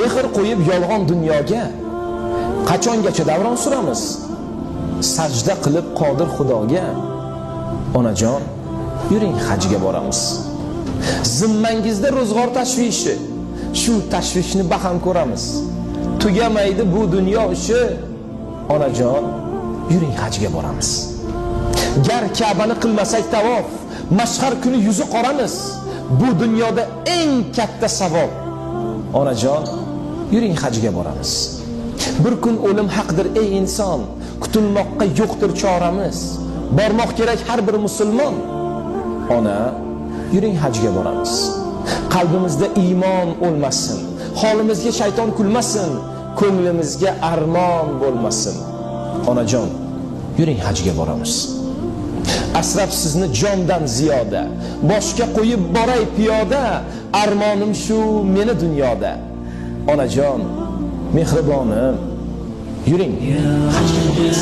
Mehr qo'yib yolg'on dunyoga qachongacha davron suramiz? Sajda qilib qodir Xudoga. Onajon, yuring hajga boramiz. Zimmangizda ro'zg'or tashvishi, shu tashvishni baham ko'ramiz. Tugamaydi bu dunyo ishi. Onajon, yuring hajga boramiz. Gar Ka'bani qilmasak tavof, mashhar kuni yuzi qoramiz. Bu dunyoda eng katta savob. Onajon, yuring hajga boramiz. Bir kun o'lim haqdir ey inson, kutilmoqqa yo'qdir choramiz. Bormoq kerak har bir musulmon. Ona, yuring hajga boramiz. Qalbimizda iymon o'lmasin, holimizga shayton kulmasin, ko'nglimizga armon bo'lmasin. Onajon, yuring hajga boramiz. Asrab sizni jondan ziyoda, boshga qo'yib boray piyoda, armonim shu meni dunyoda. Onajon, mehribonim, yuring hajga boramiz.